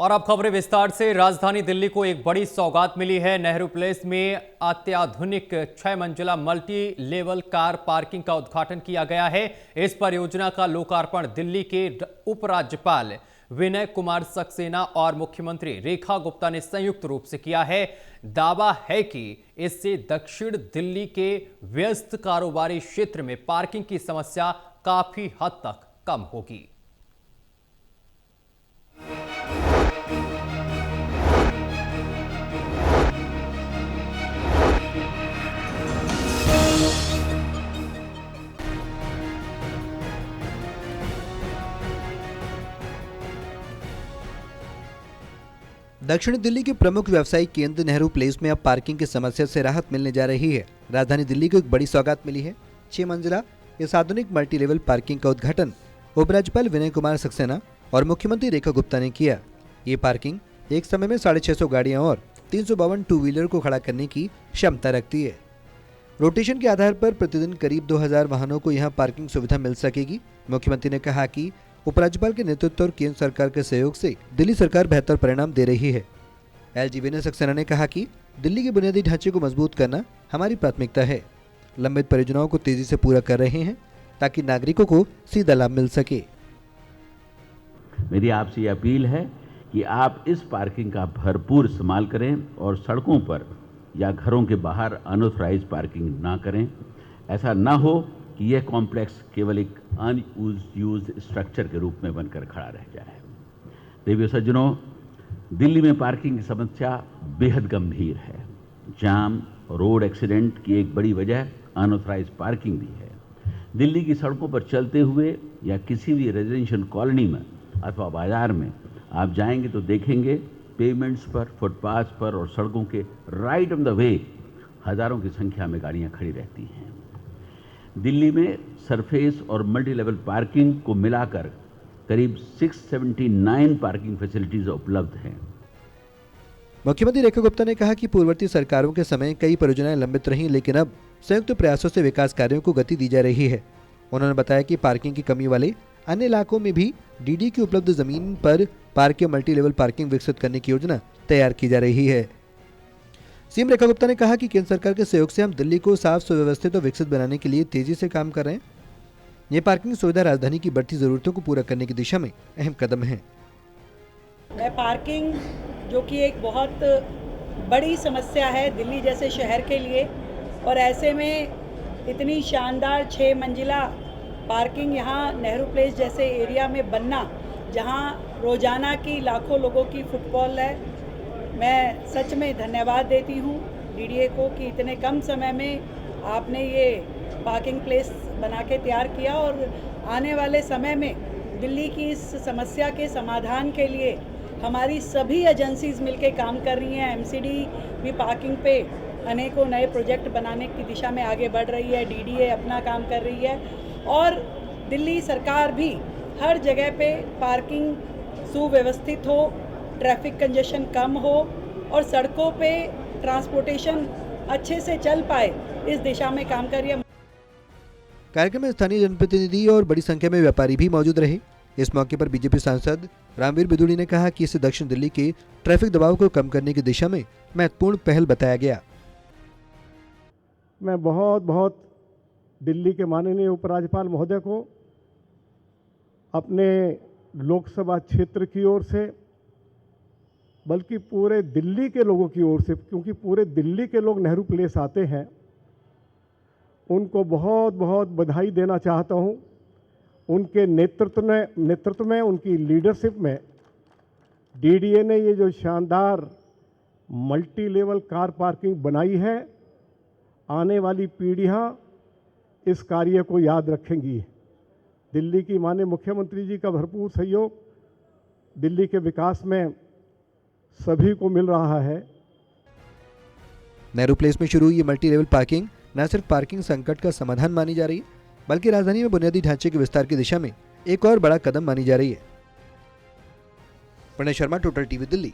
और अब खबरें विस्तार से। राजधानी दिल्ली को एक बड़ी सौगात मिली है। नेहरू प्लेस में अत्याधुनिक 6 मंजिला मल्टी लेवल कार पार्किंग का उद्घाटन किया गया है। इस परियोजना का लोकार्पण दिल्ली के उपराज्यपाल विनय कुमार सक्सेना और मुख्यमंत्री रेखा गुप्ता ने संयुक्त रूप से किया है। दावा है कि इससे दक्षिण दिल्ली के व्यस्त कारोबारी क्षेत्र में पार्किंग की समस्या काफी हद तक कम होगी। दक्षिण दिल्ली के प्रमुख व्यावसायिक केंद्र नेहरू प्लेस में अब पार्किंग की समस्या से राहत मिलने जा रही है। राजधानी दिल्ली को एक बड़ी सौगात मिली है। 6 मंजिला इस आधुनिक मल्टी लेवल पार्किंग का उद्घाटन उपराज्यपाल विनय कुमार सक्सेना और मुख्यमंत्री रेखा गुप्ता ने किया। ये पार्किंग एक समय में 650 गाड़ियां और 352 टू व्हीलर को खड़ा करने की क्षमता रखती है। रोटेशन के आधार पर प्रतिदिन करीब 2000 वाहनों को यहाँ पार्किंग सुविधा मिल सकेगी। मुख्यमंत्री ने कहा कि उपराज्यपाल के नेतृत्व और केंद्र सरकार के सहयोग से दिल्ली सरकार बेहतर परिणाम दे रही है। एलजी विनय सक्सेना ने कहा कि दिल्ली के बुनियादी ढांचे को मजबूत करना हमारी प्राथमिकता है। लंबित परियोजनाओं को तेजी से पूरा कर रहे हैं ताकि नागरिकों को सीधा लाभ मिल सके। मेरी आपसे यह अपील है कि आप इस पार्किंग का भरपूर इस्तेमाल करें और सड़कों पर या घरों के बाहर अनऑथराइज्ड पार्किंग ना करें। ऐसा ना हो कि यह कॉम्प्लेक्स केवल एक अनयूज्ड स्ट्रक्चर के रूप में बनकर खड़ा रह जाए। देवियों सज्जनों, दिल्ली में पार्किंग की समस्या बेहद गंभीर है। जाम, रोड एक्सीडेंट की एक बड़ी वजह अनऑथराइज्ड पार्किंग भी है। दिल्ली की सड़कों पर चलते हुए या किसी भी रेजिडेंशियल कॉलोनी में अथवा बाजार में आप जाएंगे तो देखेंगे पेमेंट्स पर, फुटपाथ पर और सड़कों के राइट ऑन द वे हजारों की संख्या में गाड़ियां खड़ी रहती हैं। दिल्ली में सरफेस और मल्टी लेवल पार्किंग को मिलाकर करीब 679 पार्किंग फैसिलिटीज उपलब्ध हैं। मुख्यमंत्री रेखा गुप्ता ने कहा कि पूर्ववर्ती सरकारों के समय कई परियोजनाएं लंबित रहीं, लेकिन अब संयुक्त प्रयासों से विकास कार्यों को गति दी जा रही है। उन्होंने बताया कि पार्किंग की कमी वाले अन्य इलाकों में भी डीडी की उपलब्ध जमीन पर पार्क या मल्टी लेवल पार्किंग विकसित करने की योजना तैयार की जा रही है। सीएम रेखा गुप्ता ने कहा कि केंद्र सरकार के सहयोग से हम दिल्ली को साफ, सुव्यवस्थित और विकसित बनाने के लिए तेजी से काम कर रहे हैं। ये पार्किंग सुविधा राजधानी की बढ़ती जरूरतों को पूरा करने की दिशा में अहम कदम है। पार्किंग जो कि एक बहुत बड़ी समस्या है दिल्ली जैसे शहर के लिए, और ऐसे में इतनी शानदार 6 मंजिला पार्किंग यहाँ नेहरू प्लेस जैसे एरिया में बनना, जहाँ रोजाना की लाखों लोगों की फुटफॉल है। मैं सच में धन्यवाद देती हूँ डीडीए को कि इतने कम समय में आपने ये पार्किंग प्लेस बना के तैयार किया, और आने वाले समय में दिल्ली की इस समस्या के समाधान के लिए हमारी सभी एजेंसीज मिलकर काम कर रही हैं। एमसीडी भी पार्किंग पे अनेकों नए प्रोजेक्ट बनाने की दिशा में आगे बढ़ रही है। डीडीए अपना काम कर रही है और दिल्ली सरकार भी हर जगह पे पार्किंग सुव्यवस्थित हो, ट्रैफिक कंजेशन कम हो और सड़कों पे ट्रांसपोर्टेशन अच्छे से चल पाए, इस दिशा में काम कर रही है। कार्यक्रम में स्थानीय जनप्रतिनिधि और बड़ी संख्या में व्यापारी भी मौजूद रहे। इस मौके पर बीजेपी सांसद रामवीर बिदुड़ी ने कहा कि इससे दक्षिण दिल्ली के ट्रैफिक दबाव को कम करने की दिशा में महत्वपूर्ण पहल बताया गया। मैं बहुत दिल्ली के माननीय उपराज्यपाल महोदय को अपने लोकसभा क्षेत्र की ओर से, बल्कि पूरे दिल्ली के लोगों की ओर से, क्योंकि पूरे दिल्ली के लोग नेहरू प्लेस आते हैं, उनको बहुत बधाई देना चाहता हूं। उनके नेतृत्व में उनकी लीडरशिप में डीडीए ने ये जो शानदार मल्टी लेवल कार पार्किंग बनाई है, आने वाली पीढ़ियां इस कार्य को याद रखेंगी। दिल्ली की माननीय मुख्यमंत्री जी का भरपूर सहयोग दिल्ली के विकास में सभी को मिल रहा है। नेहरू प्लेस में शुरू हुई ये मल्टी लेवल पार्किंग न सिर्फ पार्किंग संकट का समाधान मानी जा रही है, बल्कि राजधानी में बुनियादी ढांचे के विस्तार की दिशा में एक और बड़ा कदम मानी जा रही है। Pranay Sharma, Total TV Delhi.